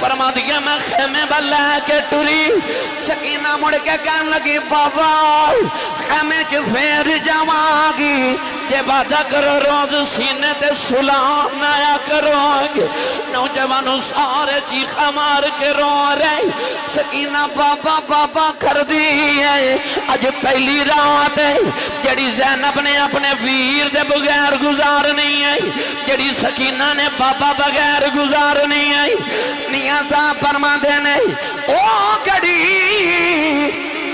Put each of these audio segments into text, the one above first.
فرماندی میں خیمے بل لے کے ٹری سکینہ مڑ کے کہن لگی بابا خیمے چ پھر جاواں گی جے وعدہ کرو روز سینے تے سلام نایا کرو گے نوجوانوں سارے چیخا مار کے رو رہے سکینہ بابا بابا کر دی ہے اج پہلی رات ہے جڑی زینب نے اپنے ویر دے بغیر گزار نہیں ہے جڑی سکینہ نے بابا بغیر گزار نہیں ہے میاں صاحب فرما دینے او گڑی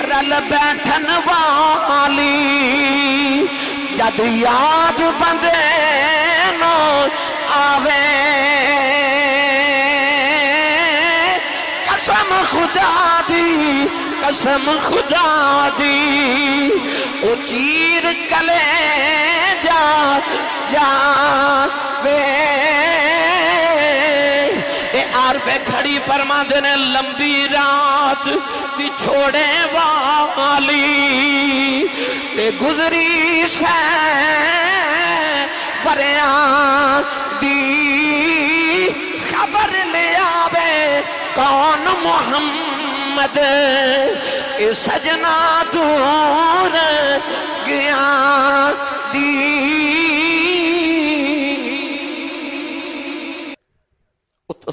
رل بیٹھن والی جد یاد بندے نو آوے قسم خدا دی قسم خدا دی او چیر کلے جاوے اے آر پہ کھڑی فرما دینے لمبی رات بچھوڑے والی تے گزری سے پریاں دی خبر لے آوے کون محمد اے سجنا دور گیا دی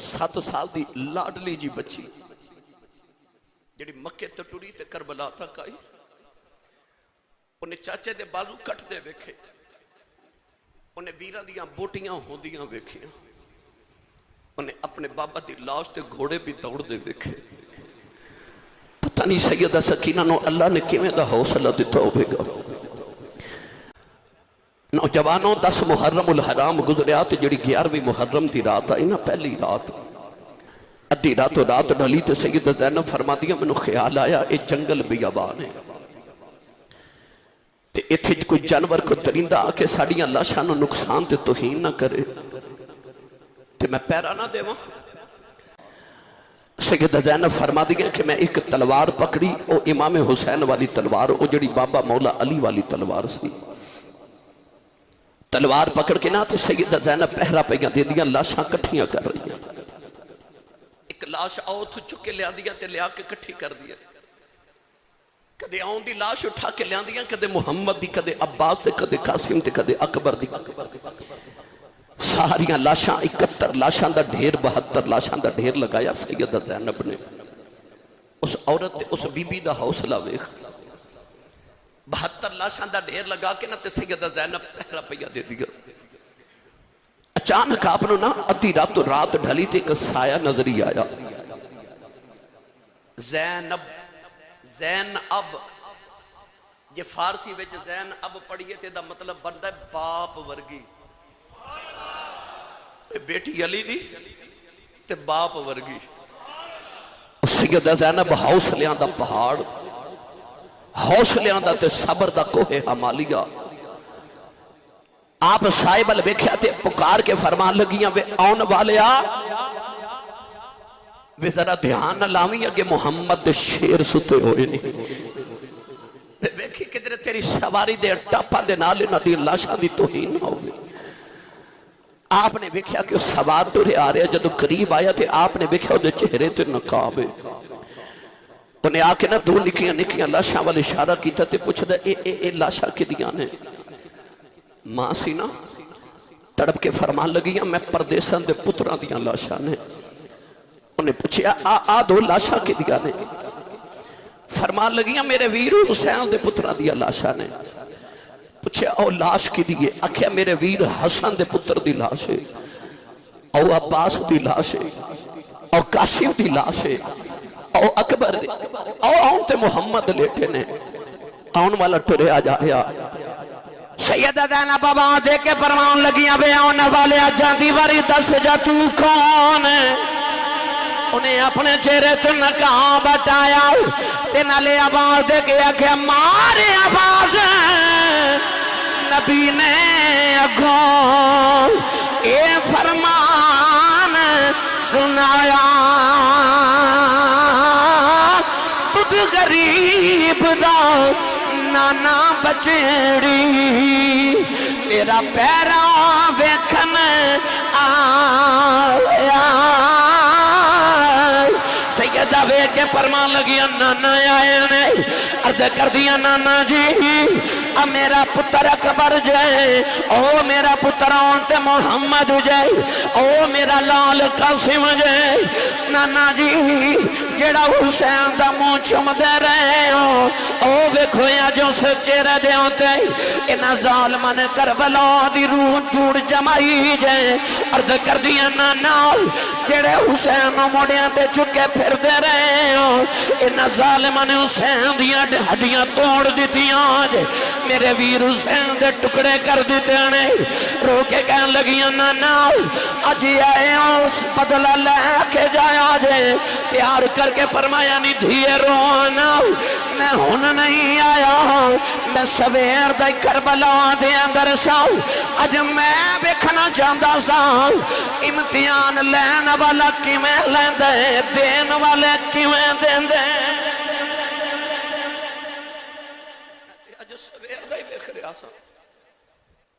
7 سال دی لاڈلی جی بچی جڑی مکے تو ٹری تے کربلا تک آئی انہیں چاچے دے بازو کٹ دے ویکھے انہیں ویران دیاں بوٹیاں ہوں دیاں ویکھیاں انہیں اپنے بابا دی لاش تے گھوڑے بھی دوڑ دے ویکھے پتہ نہیں سیدہ سکینہ نو اللہ نے کیویں دا حوصلہ دیتا ہوئے گا نوجوانوں 10 محرم الحرام گزریا تے جڑی 11ویں محرم دی رات آئی نا پہلی رات ادھی رات و رات ڈھلی تے سیدہ زینب فرما دیا میں نے خیال آیا اے جنگل بیابان ہے تے ایتھے کوئی جانور کو درندہ آکے ساڑیاں لاشاں نو نقصان تے توہین نہ کرے تے میں پیرا نہ دے وہاں سیدہ زینب فرما دیا کہ میں ایک تلوار پکڑی او امام حسین والی تلوار او جڑی بابا مولا علی والی تلوار سی تلوار پکڑ کے نہ تے سیدہ زینب پہرا پہیاں دے دیا لاشاں کٹھیاں کر رہی ہیں ایک لاش آؤتھ چکے لیا دیا تے لیا کے کٹھی کر دیا کدے آؤں دی لاش اٹھا کے لیا دیا کدے محمد دی کدے عباس تے کدے قاسم تے کدے اکبر دی ساریاں لاشاں 71 لاشاں دا ڈھیر 72 لاشاں دا ڈھیر لگایا سیدہ زینب نے اس عورت تے اس بی بی دا حوصلہ ویخ 72 لاشاں دا ڈھیر لگا کے نہ تے سیدہ زینب پہرا پہیا دے دیا اچانک آپ نے نا ادھی رات و رات ڈھلی تے ایک سایہ نظری آیا زینب زین اب یہ فارسی ویچ زین اب پڑھئے تے دا مطلب بندہ ہے باپ ورگی بیٹی علی دی تے باپ ورگی سیدہ زینب حوصلیاں دا پہاڑ حوصلیاں دا تے صبر دا کوہ حمالیہ آپ صاحب الویکھیا تے پکار کے فرمان لگیاں وے آن والیا وے ذرا دھیان نہ لاویں اگے محمد شیر ستے ہوئے نہیں وے ویکھی کدھر تیری سواری دے ٹاپا دے نالے نہ دی لاشاں دی توہین نہ ہوئے آپ نے ویکھیا کہ سوار ٹورے آ رہے جدو قریب آیا تے آپ نے ویکھیا دے چہرے تے نقاب ہے انہیں آ کے نا 2 نکیاں لاشاں والے اشارہ کیتا تے پوچھ دے اے لاشاں کی دیاں نے ماں سی نا تڑپ کے فرمان لگیاں میں پردیسان دے پتران دیاں لاشاں نے انہیں پوچھیا آ 2 لاشاں کی دیاں نے فرمان لگیاں میرے ویر حسین دے پتران دیاں لاشاں نے پوچھیا او لاش کی دیئے اکھیا میرے ویر حسن دے پتر دی لاش ہے او عباس دی لاش ہے او قاسم دی لاش ہے او اکبر دی او آن تے محمد لیٹے نے آن والا ٹرے آ جا رہا سیدہ زینب بابا دے کے فرمان لگیاں بے آن والے جاندی واری دس جا تو کون ہے انہیں اپنے چہرے تو نقاب بٹایا تے نالے آواز دے کے آکھیا مارے آواز نبی نے اگوں اے فرمان سنایا تجھ غریب دا نانا بچڑی تیرا پیرا ویکھن آیا دا ویکھ کے فرمان لگیا نانا آئے نے عرض کر دیا نانا جی میرا پتر اکبر جائے او میرا پتر آنتے محمد جائے او میرا لال قاسم جائے نانا جی جڑا حسین دا منہ چم دے رہے ہو او ویکھو یا جو سچے دے ہوتے انہاں ظالماں نے کربلا دی روح ٹوڑ جمائی جائے عرض کر دیا نانا جڑے حسین موڑیاں تے چکے پھر دے رہے ہو انہاں ظالماں نے حسین دیاں ہڈیاں توڑ دیتیاں جائے میرے ویر حسین دے ٹکڑے کر دیتے ہیں رو کے کہنے لگیاں نانا اج آئے اس بدلہ لے کے جایا جائے پیار کر کے فرمایا نہیں دھیے رونا میں ہن نہیں آیا میں سویر دے کربلا دے اندر سا اج میں ویکھنا چاہتا سا امتحان لین والا کیویں لیندے دین والے کیویں دیندے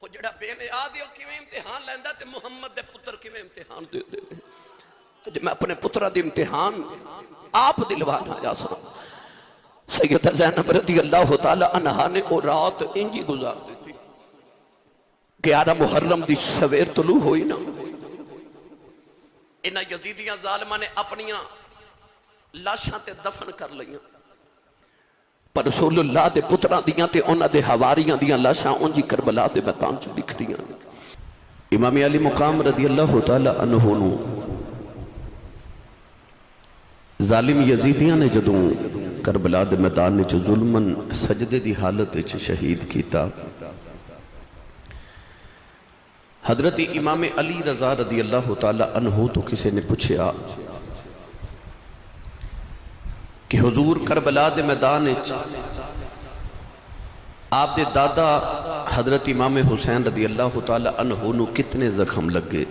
وہ جڑا بے نیاد ہے وہ کیویں امتحان لیندا تے محمد دے پتر کیویں امتحان دے دے تے میں اپنے پتراں دی امتحان آپ دلوانا جا سا سیدہ زینب رضی اللہ تعالی عنہا نے وہ رات انجی گزار دی تھی 11 محرم دی سویر طلوع ہوئی نا انہاں یزیدیاں ظالماں نے اپنیاں لاشاں تے دفن کر لیاں پر رسول اللہ دے پتران دیاں تے انہاں دے حواریاں دیاں لاشاں انجی کربلا دے میدان چ بکھریاں امام علی مقام رضی اللہ تعالی عنہ نو ظالم یزیدیاں نے جدوں کربلا دے میدان چ ظلمن سجدے دی حالت وچ شہید کیتا حضرت امام علی رضا رضی اللہ تعالی عنہ تو کسی نے پوچھا کہ حضور کربلا دے میدان آپ دے دادا حضرت امام حسین رضی اللہ تعالی عنہ نو کتنے زخم لگے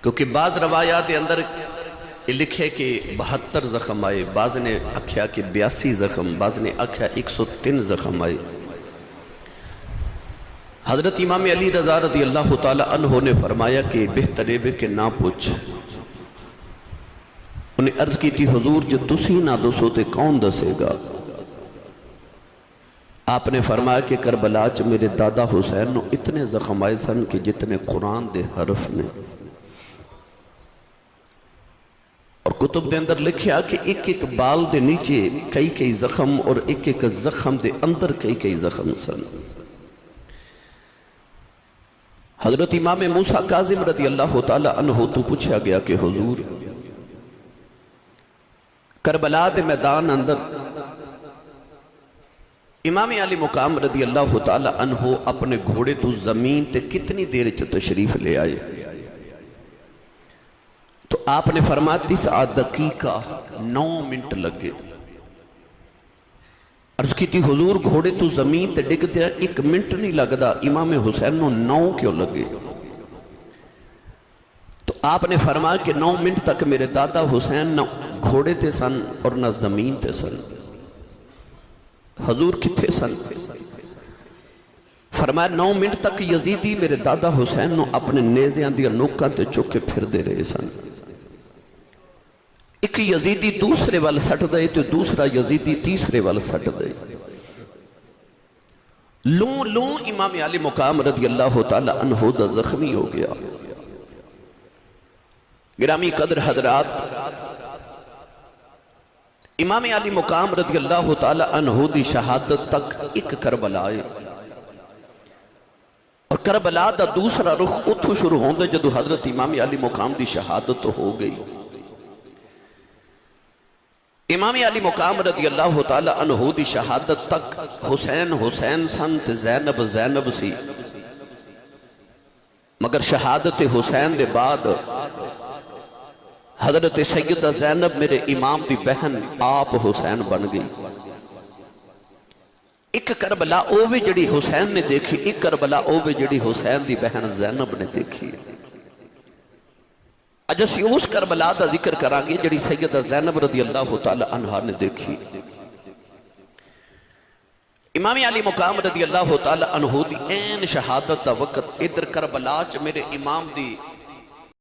کیونکہ بعض روایات اندر لکھے کہ 72 زخم آئے بعض نے آکھیا کہ 82 زخم بعض نے آکھیا 103 زخم آئے حضرت امام علی رضا رضی اللہ تعالی عنہ نے فرمایا کہ بہتر ہے کہ نہ پوچھ انہیں عرض کی تھی حضور جو تسی نہ دسو تے کون دسے گا آپ نے فرمایا کہ کربلا چ میرے دادا حسین نو اتنے زخم آئے سن کہ جتنے قرآن دے حرف نے اور کتب دے اندر لکھیا کہ ایک ایک بال دے نیچے کئی کئی زخم اور ایک ایک زخم دے اندر کئی کئی زخم سن حضرت امام موسیٰ کاظم رضی اللہ تعالی عنہ تو پوچھا گیا کہ حضور کربلا دے میدان اندر امام علی مقام رضی اللہ تعالی عنہ اپنے گھوڑے تو زمین تے کتنی دیر چ تشریف لے آئے تو آپ نے فرمایا 9 دقیقہ 9 منٹ لگے عرض کی تھی حضور گھوڑے تو زمین تے ڈگ دیا 1 منٹ نہیں لگدا امام حسین نو 9 کیوں لگے تو آپ نے فرمایا کہ 9 منٹ تک میرے دادا حسین نہ گھوڑے تے سن اور نہ زمین تے سن حضور کتھے سن فرمایا 9 منٹ تک یزیدی میرے دادا حسین نو اپنے نیزیاں دیا نوکاں تے چوکے پھر دے رہے سن ایک یزیدی دوسرے وال سٹ دے تو دوسرا یزیدی تیسرے وال سٹ دے لوں امام علی مقام رضی اللہ تعالی عنہ دا زخمی ہو گیا گرامی قدر حضرات امام علی مقام رضی اللہ تعالی عنہ دی شہادت تک ایک کربلا آئے اور کربلا دا دوسرا رخ اتھو شروع ہوندے جدو حضرت امام علی مقام دی شہادت ہو گئی امام علی مقام رضی اللہ تعالی عنہ دی شہادت تک حسین حسین سنت زینب زینب سی مگر شہادت حسین دے بعد حضرت سیدہ زینب میرے امام دی بہن آپ حسین بن گئی ایک کربلا اووے جڑی حسین نے دیکھی ایک کربلا اووے جڑی حسین دی بہن زینب نے دیکھی اج اسی اس کربلا دا ذکر کرانگے جڑی سیدہ زینب رضی اللہ تعالی عنہ نے دیکھی امام علی مقام رضی اللہ تعالی عنہ دی این شہادت دا وقت ادھر کربلا چ میرے امام دی